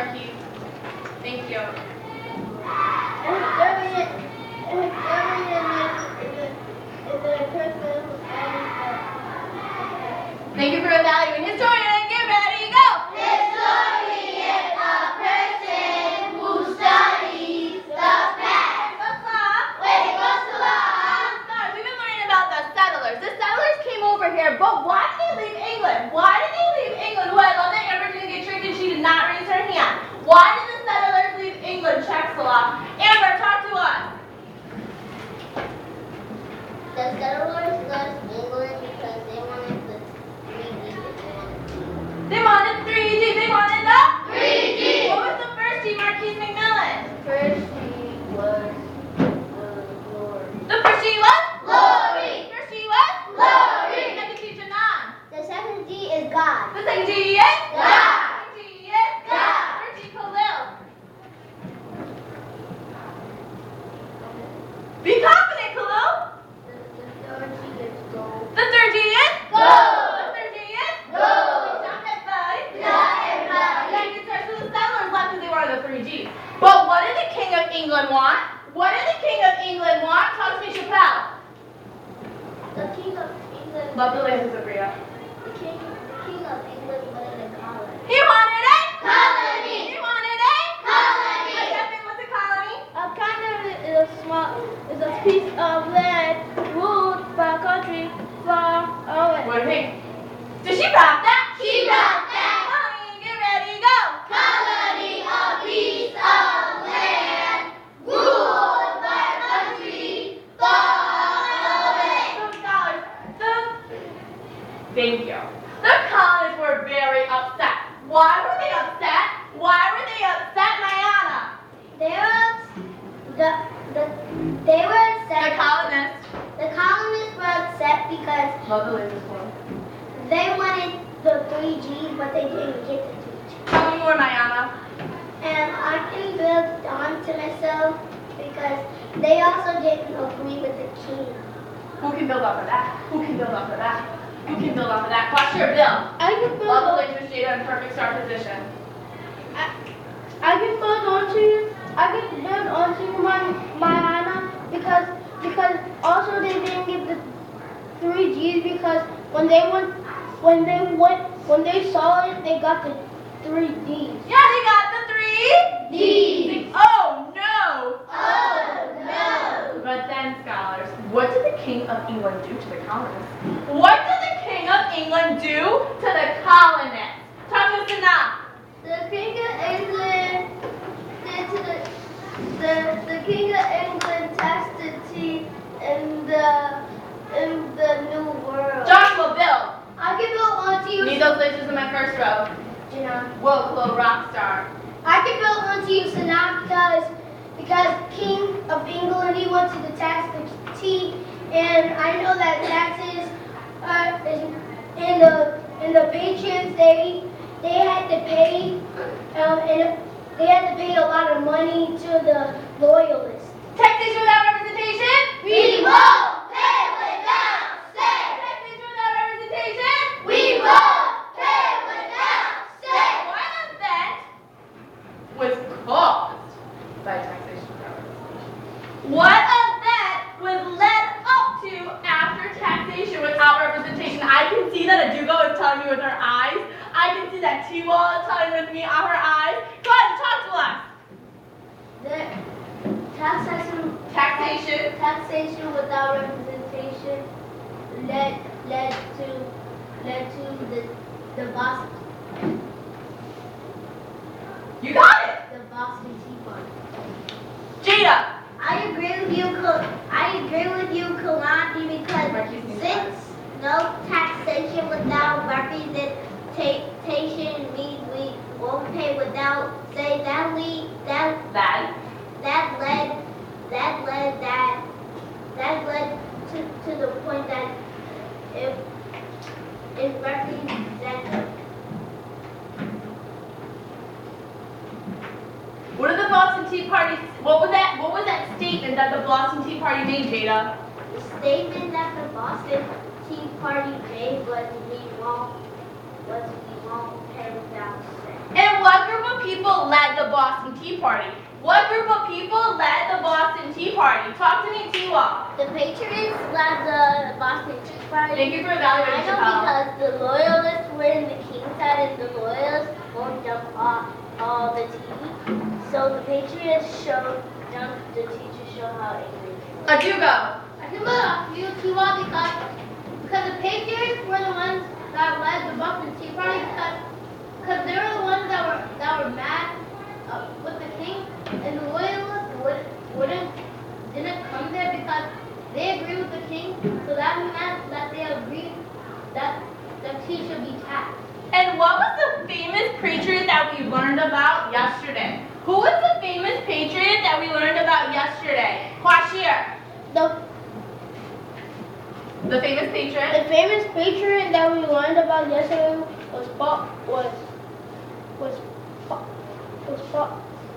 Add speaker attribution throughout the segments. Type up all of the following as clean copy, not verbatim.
Speaker 1: Marquise. Thank you. Thank you for evaluating historian. Get ready, go!
Speaker 2: Historian, a person who studies the past.
Speaker 1: What's law?
Speaker 2: Wait, what's the law?
Speaker 1: We've been learning about the settlers. The settlers came over here, but why did they leave England? Why did they leave England? Oh, I love that Amber didn't get tricked and she did not raise her hand. Why did the settlers leave England, Czechoslovakia? Amber, talk to us.
Speaker 2: The settlers left England because they wanted the 3D.
Speaker 1: They wanted 3G. They wanted the
Speaker 2: 3G.
Speaker 1: What was the first G, Marquise McMillan?
Speaker 2: First G was glory.
Speaker 1: The first G was?
Speaker 2: Glory.
Speaker 1: First G was?
Speaker 2: Glory.
Speaker 1: Second G, Janan.
Speaker 2: The second G is God.
Speaker 1: The second G is?
Speaker 2: God.
Speaker 1: Second G is?
Speaker 2: God.
Speaker 1: Third G, Khalil. Be confident, Khalil.
Speaker 2: The third G is gold.
Speaker 1: The third G is?
Speaker 2: Gold.
Speaker 1: The third G is?
Speaker 2: Gold.
Speaker 1: Not everybody.
Speaker 2: Not everybody.
Speaker 1: Yeah, you start to the settlers left because they wanted the 3G. But what did the King of England want? What did the King of England want? Talk to me, Chappelle.
Speaker 2: The King of England.
Speaker 1: Love the laces of Rio.
Speaker 2: The King of England wanted a colony.
Speaker 1: He wanted a
Speaker 2: Colony.
Speaker 1: He wanted a
Speaker 2: Colony.
Speaker 1: What's a colony?
Speaker 3: A kind of is a piece of land ruled by a country far away.
Speaker 1: What do you think? Did she rap that?
Speaker 2: She rapped that.
Speaker 1: Colony, get ready, go.
Speaker 2: Colony, a piece of land ruled by a country far away.
Speaker 1: So scholars, thank you. The colonists were very upset. Why were they upset? Why were they upset, Mayana?
Speaker 2: They were
Speaker 1: The
Speaker 2: upset.
Speaker 1: colonists.
Speaker 2: The colonists were upset because
Speaker 1: Love the laces for
Speaker 2: they wanted the 3G, but they didn't get the 3G.
Speaker 1: Tell me more, Mayana.
Speaker 2: And I can build onto myself because they also didn't agree with the king.
Speaker 1: Who can build off of that? Who can build off of that? Who can build off of that? What's your bill?
Speaker 3: I can build
Speaker 1: Love the
Speaker 3: on,
Speaker 1: laces, Jada, in perfect start position.
Speaker 3: I can build onto my Anna because also they didn't get the 3Gs because when they saw it they got the 3Ds.
Speaker 1: Yeah, they got the 3
Speaker 2: Ds.
Speaker 1: Oh no!
Speaker 2: Oh no!
Speaker 1: But then, scholars, what did the King of England do to the colonists? What did the King of England do to the colonists? Talk to us now.
Speaker 2: The King of England did to the King of England taxed the tea in the New World.
Speaker 1: Joshua, build.
Speaker 2: I can build onto you.
Speaker 1: Need those laces in my first row.
Speaker 2: Janelle.
Speaker 1: Whoa, Chloe, rock star.
Speaker 2: I can build onto you, Sanaa, because King of England, he wanted to tax the tea, and I know that taxes in the patrons they had to pay and they had to pay a lot of money to the loyalists.
Speaker 1: Taxation without representation?
Speaker 2: We won't pay without say.
Speaker 1: Taxation without representation?
Speaker 2: We won't pay without say.
Speaker 1: What event was caused by taxation without representation? What event was led up to after taxation without representation? I can see that Adugo is telling me with her eyes. I can see that T-Wall is telling with me on her eyes. Go ahead and talk to us.
Speaker 2: The taxation without representation led to the Boston.
Speaker 1: You got it.
Speaker 2: The Boston Tea Party.
Speaker 1: Jada.
Speaker 2: I agree with you, Kalani, because since no taxation without representation means we won't pay without say that led to the point that it represents.
Speaker 1: What did the Boston Tea Party? What was that statement that the Boston Tea Party made, Jada?
Speaker 2: The statement that the Boston Tea Party made was we won't pay without say.
Speaker 1: And what group of people led Boston Tea Party? What group of people led the Boston Tea Party? Talk to me, T-Wall.
Speaker 2: The Patriots led the Boston Tea Party.
Speaker 1: Thank you for evaluating,
Speaker 2: I know
Speaker 1: Chappelle.
Speaker 2: because the Loyalists were in the King side and the Loyalists won't dump all the tea. So the Patriots dumped the tea to show how angry they were.
Speaker 1: Adugo.
Speaker 2: I can look you too well because the Patriots were the ones that led the Boston Tea Party because they were the ones that were mad with the king, and the Loyalists didn't come there because they agree with the king, so that meant that they agreed that the tea should be taxed.
Speaker 1: And what was the famous patriot that we learned about yesterday? Who was the famous patriot that we learned about yesterday? Quashir. The famous patriot?
Speaker 3: The famous patriot that we learned about yesterday was Paul.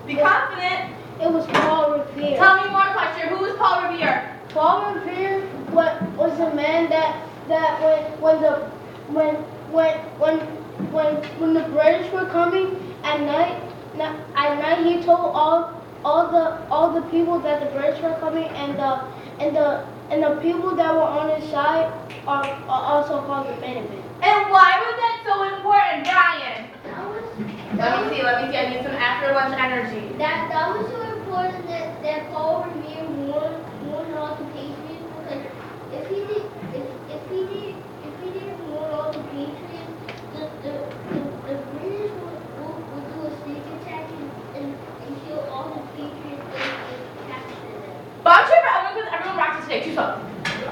Speaker 1: Be confident.
Speaker 3: It was Paul Revere.
Speaker 1: Tell me more, Quashir. Who was Paul Revere?
Speaker 3: Paul Revere was a man that when the British were coming at night he told all the people that the British were coming, and the people that were on his side are also called the Minutemen.
Speaker 1: And why was that so important, Brian?
Speaker 2: That
Speaker 1: Let me see. I need some after lunch energy.
Speaker 2: was so important that Paul Revere warned all the Patriots, because if he didn't warn all the Patriots, the British would do a sneak attack and kill all the Patriots and capture them.
Speaker 1: Bob Trigger, everyone practice today. Too slow.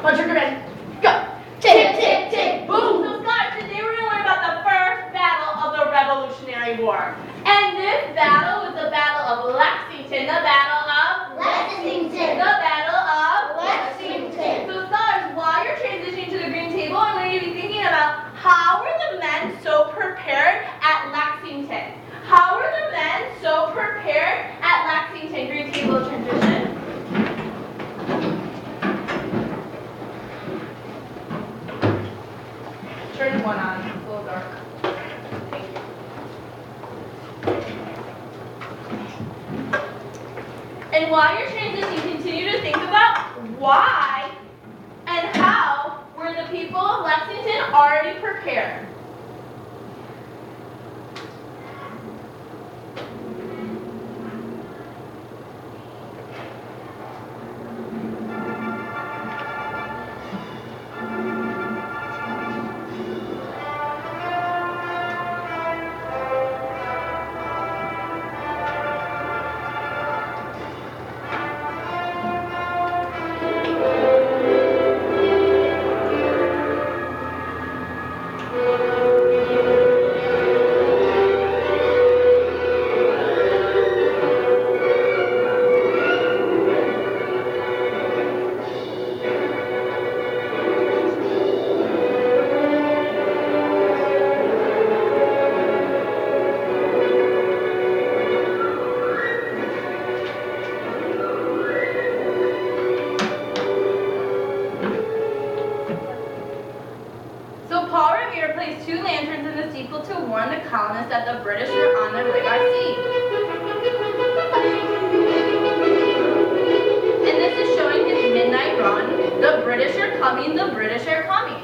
Speaker 1: Bob Trigger, ready? Go. Tick, tick, tick, boom. So Scott, today we're going to learn about the first battle of the Revolutionary War. And this battle was the Battle of Lexington. The Battle of
Speaker 2: Lexington.
Speaker 1: The Battle of
Speaker 2: Lexington.
Speaker 1: So scholars, while you're transitioning to the green table, I'm going to be thinking about how were the men so prepared at Lexington? How were the men so prepared at Lexington? Green table transition. Turn one on. It's a little dark. Thank you. And while you're transitioning, continue to think about why and how were the people of Lexington already prepared. colonists that the British were on their way by sea. And this is showing his midnight run. The British are coming, the British are coming.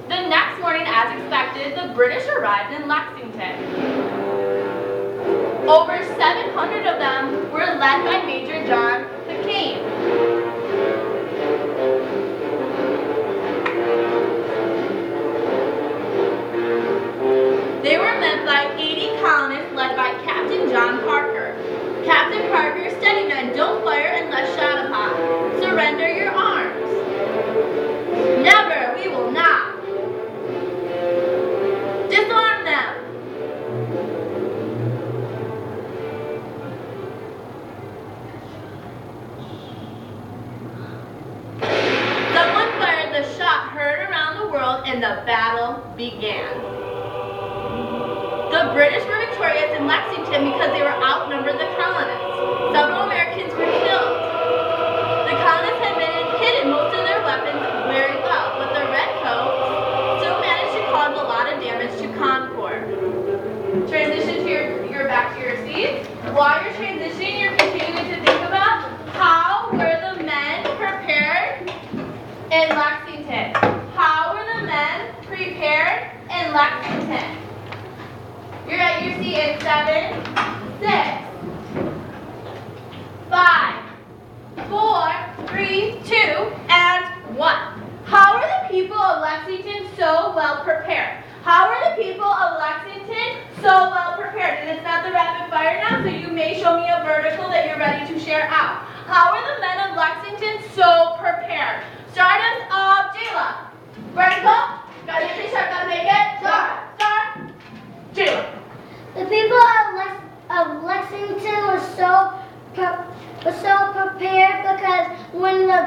Speaker 1: The next morning, as expected, the British arrived in Lexington. Over 700 of them were led by Major John McCain. They were led by 80 colonists led by Captain John Parker. Captain Parker, steady men, don't fire unless shot upon. Surrender your arms. Never, we will not. Disarm them. Someone fired the shot heard around the world and the battle began. The British were victorious in Lexington because they were outnumbered the colonists. Several Americans were killed. The colonists had been hidden most of their weapons very well, but the redcoats still managed to cause a lot of damage to Concord. Transition to your back to your seats. while you're transitioning, you're continuing to think about how were the men prepared in Lexington? How were the men prepared in Lexington? You're at your seat in 7, 6, 5, 4, 3, 2, and 1. How are the people of Lexington so well prepared? How are the people of Lexington so well prepared? And it's not the rapid fire now, so you may show me a vertical that you're ready to share out. How are the men of Lexington so prepared? Stardust of Jayla. Vertical. Gotta get your shot, gotta make it. Start. Jayla.
Speaker 3: The people of Lexington were so prepared because when the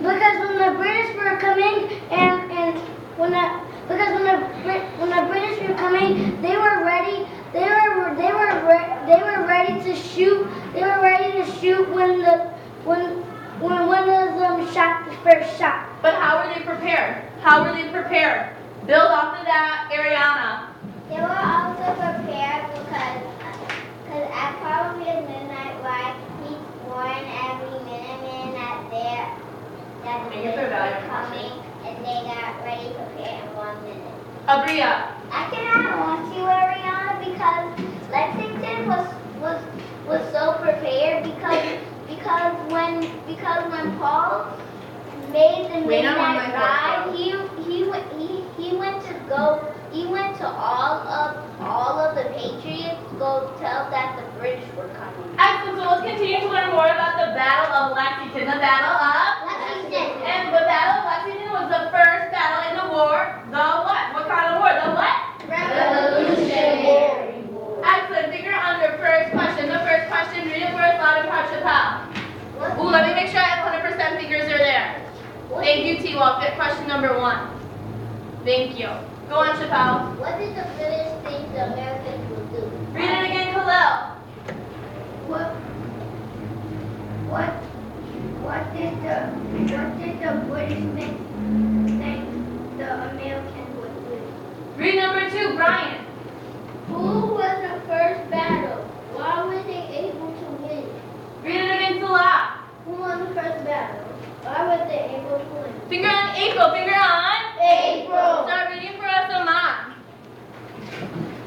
Speaker 3: British were coming and when the British were coming, they were ready. They were ready to shoot. They were ready to shoot when one of them shot the first shot.
Speaker 1: But how were they prepared? How were they prepared? Build off of that, Ariana.
Speaker 2: They were also prepared because at probably midnight, right, he warned every Minuteman that the British were coming, and they got ready prepared in 1 minute.
Speaker 1: Abria.
Speaker 2: I cannot want you, Ariana, because Lexington was so prepared because when Paul made the midnight ride, he went to all of the Patriots to go tell that the British were coming.
Speaker 1: Excellent. So let's continue to learn more about the Battle of Lexington. The Battle of
Speaker 2: Lexington.
Speaker 1: And the Battle of Lexington was the first battle in the war. The what? What kind of war? The what?
Speaker 2: Revolutionary
Speaker 1: War. Excellent. Finger under first question. The first question. Read it for us loud and proud, Chappelle. Ooh, let me make sure I have 100% fingers are there. Thank you, T-Wall. Question number 1. Thank you. Go on, Chappelle.
Speaker 2: What did the British think the Americans would do?
Speaker 1: Read it again, Khalil.
Speaker 3: What did the British think the Americans would do?
Speaker 1: Read number 2, Brian.
Speaker 2: Who was the first battle? Why were they able to win?
Speaker 1: Read it again, Salah.
Speaker 2: Who won the first battle? Why were they able to win?
Speaker 1: Finger on April. Finger on
Speaker 2: April.
Speaker 1: Start reading for us, Aman.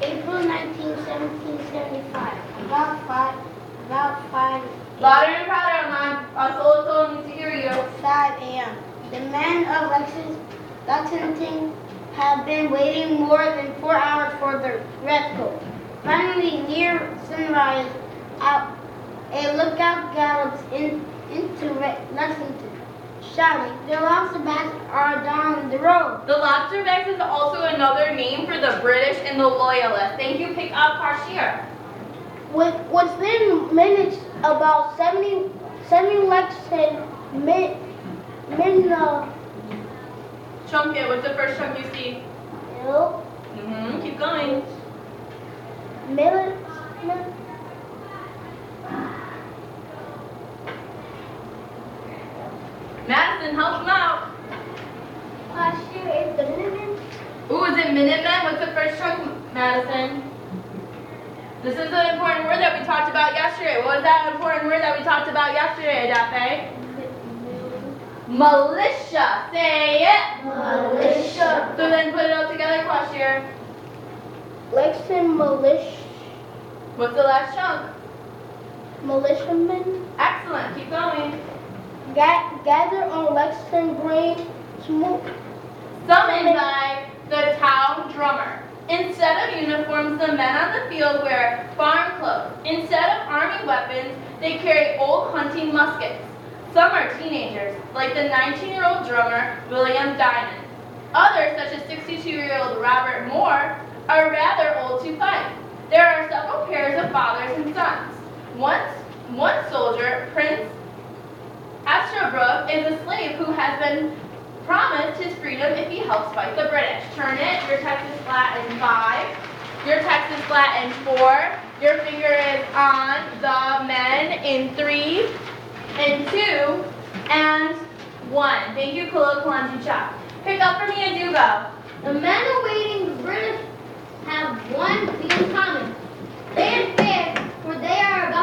Speaker 3: April 19, 1775. About five.
Speaker 1: Louder and prouder, Aman. Our soul needs to hear you.
Speaker 3: 5 a.m. The men of Lexington have been waiting more than 4 hours for the rescue. Finally, near sunrise, a lookout gallops into Lexington, shouting, "The lobsterbacks are down the road."
Speaker 1: The lobsterbacks is also another name for the British and the Loyalists. Thank you. Pick up Kashir.
Speaker 3: Within minutes, about 70 Lexington men
Speaker 1: Chunk it. What's the first chunk you see? Keep going. Madison, help him out.
Speaker 2: Is the Minutemen?
Speaker 1: Ooh, is it Minutemen? What's the first chunk, Madison? This is an important word that we talked about yesterday. What was that important word that we talked about yesterday, Adafe? Militia. Say it.
Speaker 2: Militia.
Speaker 1: So then put it all together, Kashir.
Speaker 3: Lexington militia.
Speaker 1: What's the last chunk?
Speaker 3: Militiamen
Speaker 1: Excellent. Keep going.
Speaker 3: gather on Lexington Green, smoke.
Speaker 1: Summoned by the town drummer. Instead of uniforms, the men on the field wear farm clothes. Instead of army weapons, they carry old hunting muskets. Some are teenagers, like the 19-year-old drummer, William Diamond. Others, such as 62-year-old Robert Moore, are rather old to fight. There are several pairs of fathers and sons. One soldier, Prince Asherbrook, is a slave who has been promised his freedom if he helps fight the British. Turn it. Your text is flat in 5. Your text is flat in 4. Your finger is on the men in 3, and 2, and 1. Thank you, Khalil Kalanji. Pick up for me, Adugo.
Speaker 2: The men awaiting the British have one thing in common. They are fair, for they are about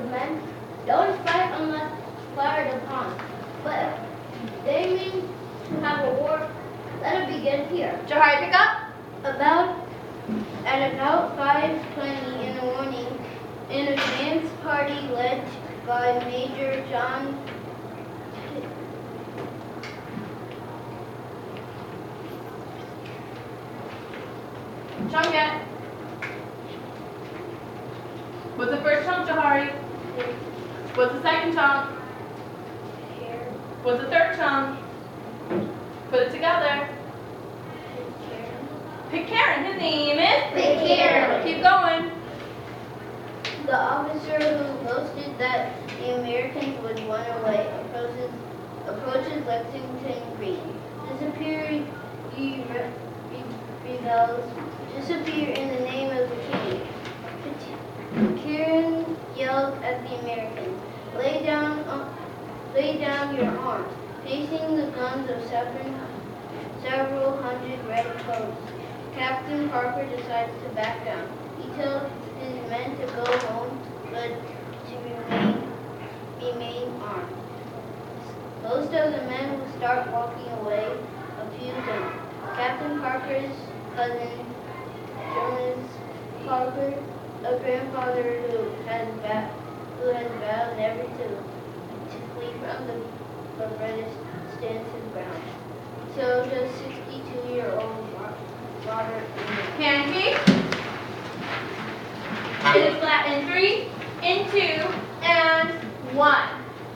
Speaker 2: of men, don't fight unless fired upon. But if they mean to have a war, let it begin here.
Speaker 1: Jahari, pick up.
Speaker 2: At about 5:20 in the morning, an advance party led by Major John
Speaker 1: Chunk it. What's the first chunk, Jahari? What's the second chunk? What's the third chunk? Put it together. Pick Karen. His name is?
Speaker 2: Pick Karen.
Speaker 1: Keep going.
Speaker 2: The officer who boasted that the Americans would run away approaches Lexington Green. Disappear, ye rebels, disappear in the name of the king. Kieran yelled at the Americans, lay down your arms, facing the guns of several hundred redcoats. Captain Parker decides to back down. He tells his men to go home, but to remain armed. Most of the men will start walking away. A few don't. Captain Parker's cousin, Jonas Parker, a grandfather who has vowed never to flee from the British, stands his ground. So does 62-year-old Robert.
Speaker 1: Pancake. It is flat in 3, in 2, and 1.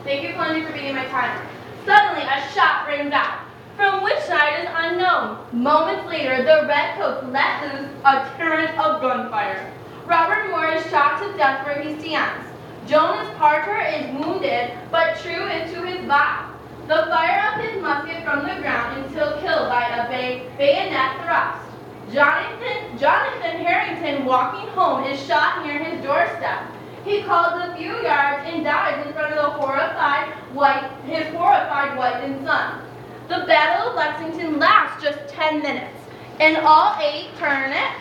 Speaker 1: Thank you, Columbia, for being my timer. Suddenly, a shot rings out. From which side is unknown. Moments later, the redcoats let loose a torrent of gunfire. Robert Moore is shot to death where he stands. Jonas Parker is wounded, but true is to his vow. The fire of his musket from the ground until killed by a bayonet thrust. Jonathan Harrington, walking home, is shot near his doorstep. He calls a few yards and dies in front of his horrified wife and son. The Battle of Lexington lasts just 10 minutes. In all 8, turn it.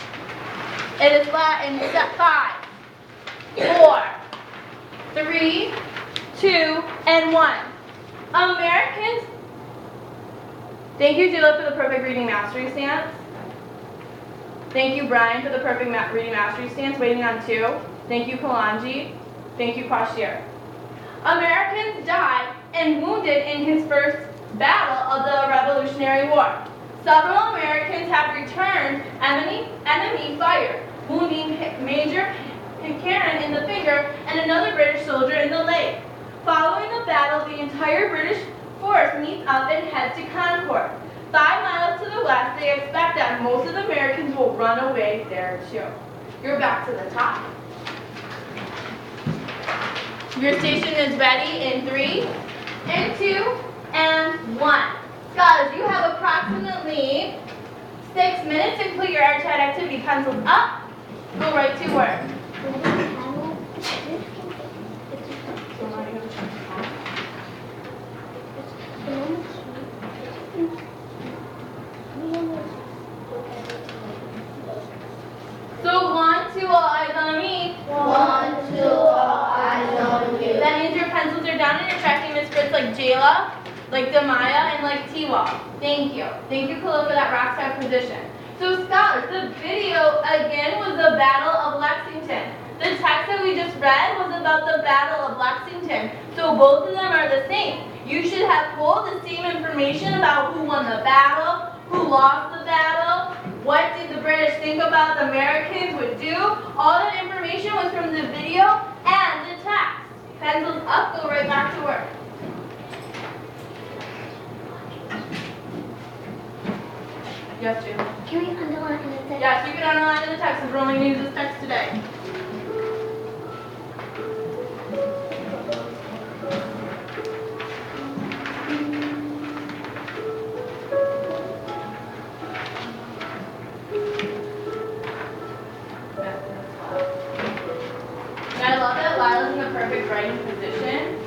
Speaker 1: It is flat in step 5, 4, 3, 2, and 1. Americans. Thank you, Dilla, for the perfect reading mastery stance. Thank you, Brian, for the perfect reading mastery stance, waiting on 2. Thank you, Kalanji. Thank you, Kwashir. Americans died and wounded in his first battle of the Revolutionary War. Several Americans have returned enemy fire, wounding Major Pitcairn in the finger and another British soldier in the leg. Following the battle, the entire British force meets up and heads to Concord. 5 miles to the west, they expect that most of the Americans will run away there too. You're back to the top. Your station is ready in 3, in 2, and 1. Scholars, you have approximately 6 minutes to complete your art activity. Pencils up, go right to work. So 1, 2, all eyes on me.
Speaker 2: 1, 2, all eyes on you.
Speaker 1: That means your pencils are down and you're tracking Miss Fritz like Jayla, like Demaya, and like Tiwa. Thank you. Thank you, Khalil, for that rock star position. So scholars, the video again was the Battle of Lexington. The text that we just read was about the Battle of Lexington. So both of them are the same. You should have pulled the same information about who won the battle, who lost the battle, what did the British think about the Americans would do. All that information was from the video and the text. Pencils up, go right back to work. Yes, Jim.
Speaker 2: Can we underline the text?
Speaker 1: Yes, you can underline in the text because we're only going to use this text today. And I love that Lila's in the perfect writing position.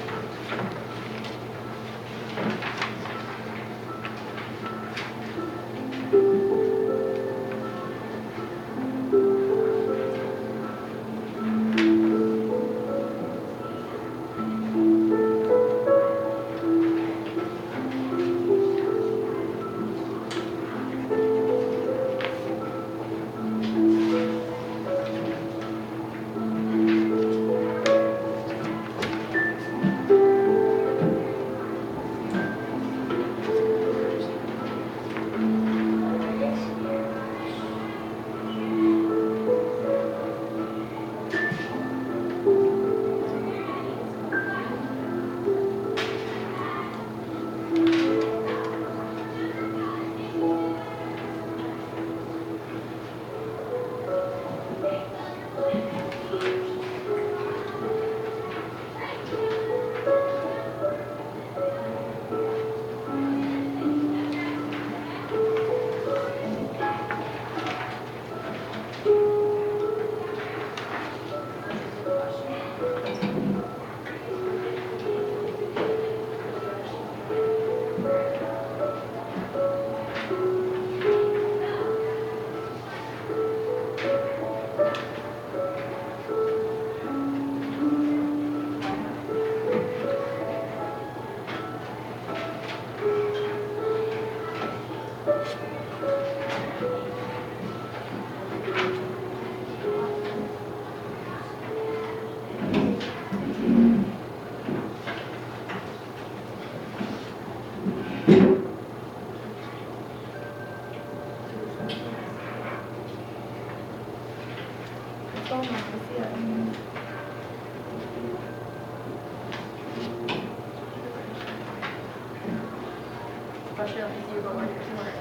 Speaker 1: especially on you go work your work.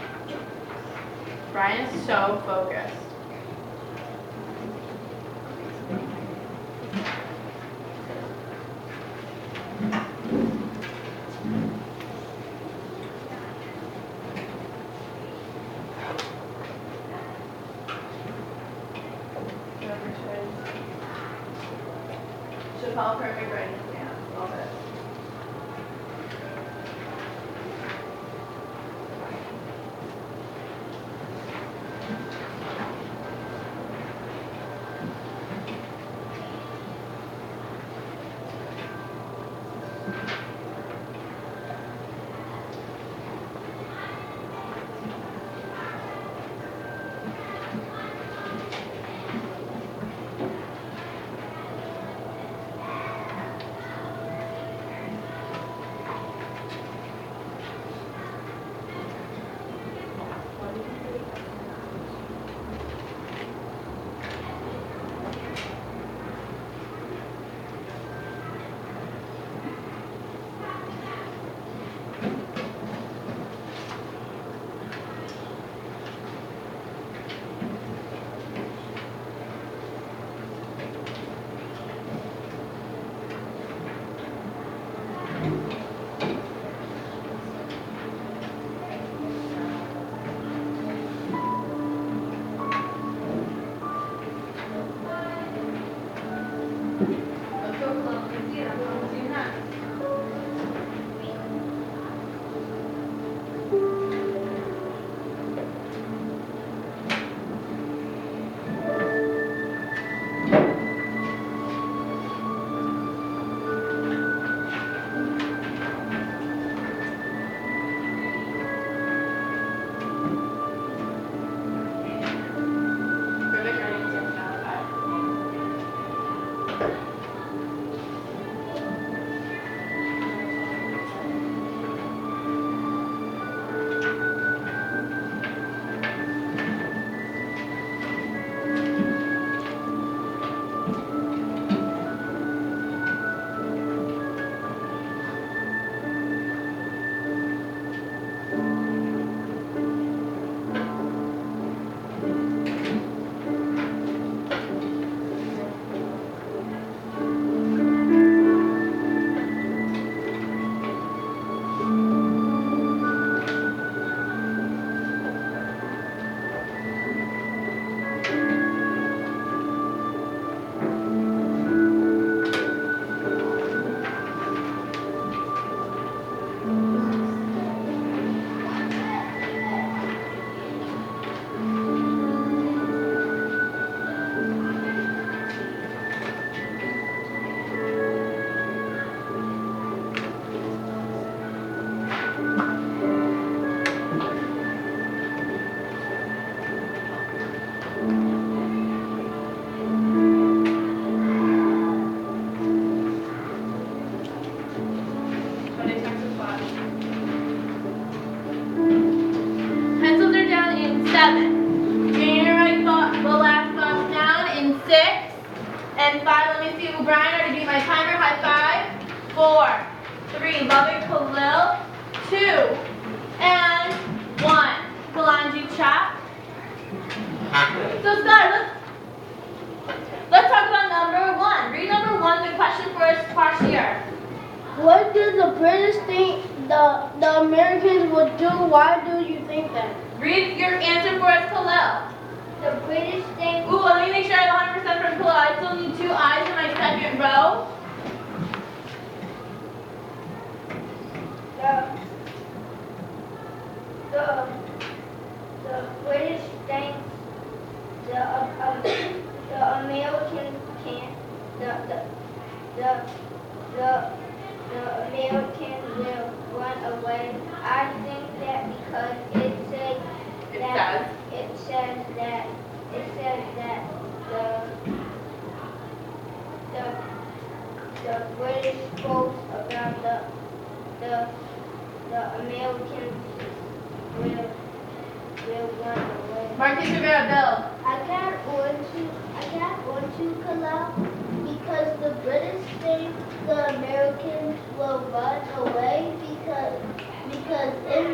Speaker 1: Brian is so focused. Should follow perfect writing exam. Love it. Let's go close and see it. I'm going to see you next. Perfect writing exam now. Bye. Pencils are down in 7. You're gonna write the last thoughts down in 6 and 5. Let me see. Brian, I already do my timer. High five. 4, 3. Love it, Khalil. 2 and 1. Kalanji chap. So Scott, let's talk about number 1. Read number 1, the question for us past year.
Speaker 3: What did the British think the Americans would do? Why do you think that?
Speaker 1: Read your answer for us, Khalil.
Speaker 2: The British think.
Speaker 1: Ooh, let me make sure I have 100% from Khalil. I still need 2 eyes in my second row.
Speaker 2: The British think the Americans can the Americans will run away. I think that because it says that the British spoke about the Americans will run away.
Speaker 1: Marcus Rivera, Bill.
Speaker 3: I can't want to Kala because the British think the Americans will run away because in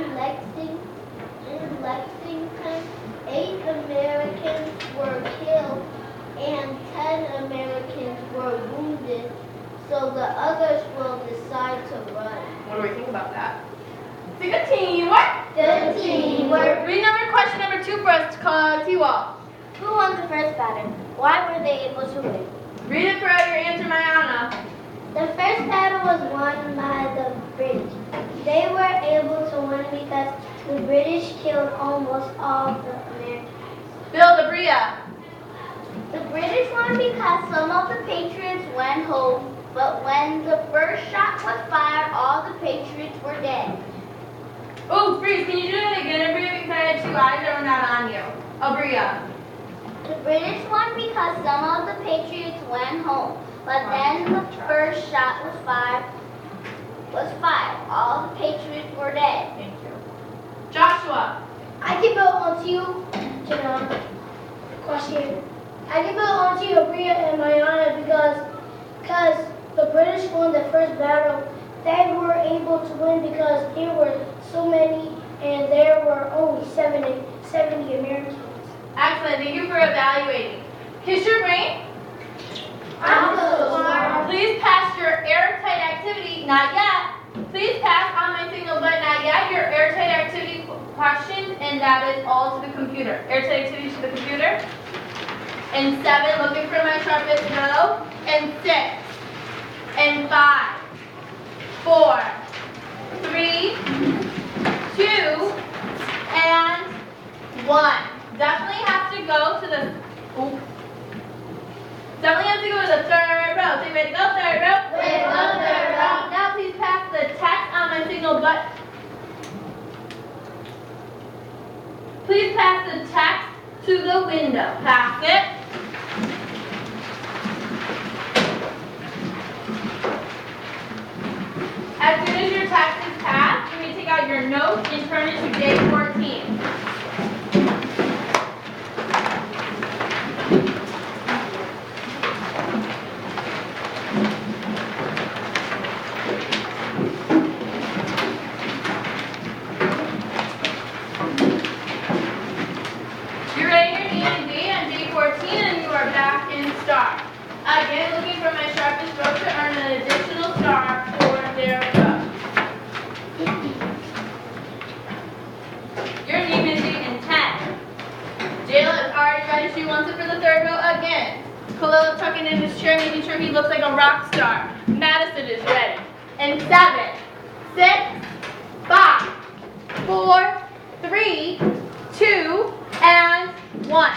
Speaker 2: so the others will decide to run.
Speaker 1: What do we think about that? It's a good teamwork.
Speaker 2: Good teamwork.
Speaker 1: Read question number 2 for us, T-Wall.
Speaker 2: Who won the first battle? Why were they able to win?
Speaker 1: Read it for your answer, Mayana.
Speaker 2: The first battle was won by the British. They were able to win because the British killed almost all the Americans.
Speaker 1: Bill Debria.
Speaker 2: The British won because some of the Patriots went home, but when the first shot was fired, all the Patriots were dead.
Speaker 1: Oh, Fritz, can you do it again, Bria? Because I had 2 eyes that were not on you. Oh, Bria.
Speaker 2: The British won because some of the Patriots went home, but then the first shot was fired. All the Patriots were dead.
Speaker 1: Thank you. Joshua.
Speaker 3: I can build onto you, Janelle. Question. I can build onto you, Bria and Mayana, because the British won the first battle. They were able to win because there were so many, and there were only 70 Americans.
Speaker 1: Excellent. Thank you for evaluating. Kiss your brain.
Speaker 3: I'm so smart.
Speaker 1: Please pass your airtight activity. Not yet. Please pass on my signal, but not yet. Your airtight activity questions, and that is all to the computer. Airtight activity to the computer. And 7, looking for my sharpest row. And 6. And 5. 4. 3. 2. And 1. Definitely have to go to the. Ooh. Definitely have to go to the 3rd row. Say ready to go, 3rd row.
Speaker 2: Ready to go, 3rd row.
Speaker 1: Now please pass the text on my signal button. Please pass the text to the window. Pass it. As soon as your text is passed, you may take out your notes and turn it to day 14. You're writing your name and date on day 14 and you are back in star. Again, looking for my sharpest row to earn an additional star for their row. Your name and date in 10. Jayla is already ready. She wants it for the 3rd row again. Khalil tucking in his chair, making sure he looks like a rock star. Madison is ready. And 7, 6, 5, 4, 3, 2, and 1.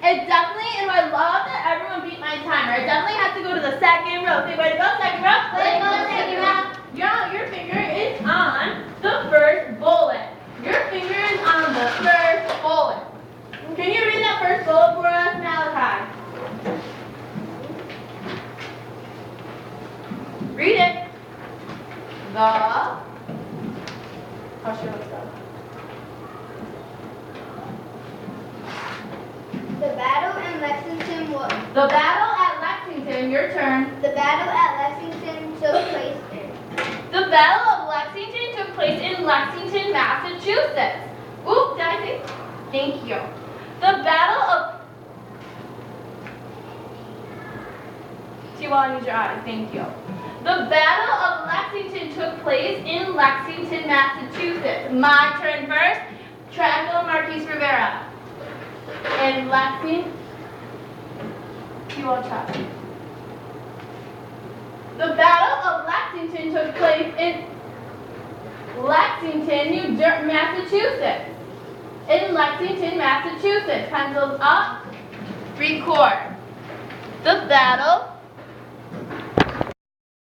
Speaker 1: It definitely, and I love that everyone beat my timer. It definitely has to go to the 2nd row. Say, way to go, 2nd row.
Speaker 2: Way to go, 2nd row.
Speaker 1: Your finger is on the first bullet. Your finger is on the first bullet. Can you read that first bullet for us, Malachi? Read it. How should I go?
Speaker 2: The battle in Lexington was.
Speaker 1: The battle at Lexington, your turn.
Speaker 2: The battle at Lexington took place in.
Speaker 1: The Battle of Lexington took place in Lexington, Massachusetts. Oop, did I say? Thank you. The Battle of. T-Wall, use your eyes. Thank you. The Battle of Lexington took place in Lexington, Massachusetts. My turn first. Triangle Marquise Rivera. And Lexington. T-Wall, try. The Battle of Lexington took place in Lexington, Massachusetts. In Lexington, Massachusetts. Pencils up. Record. The Battle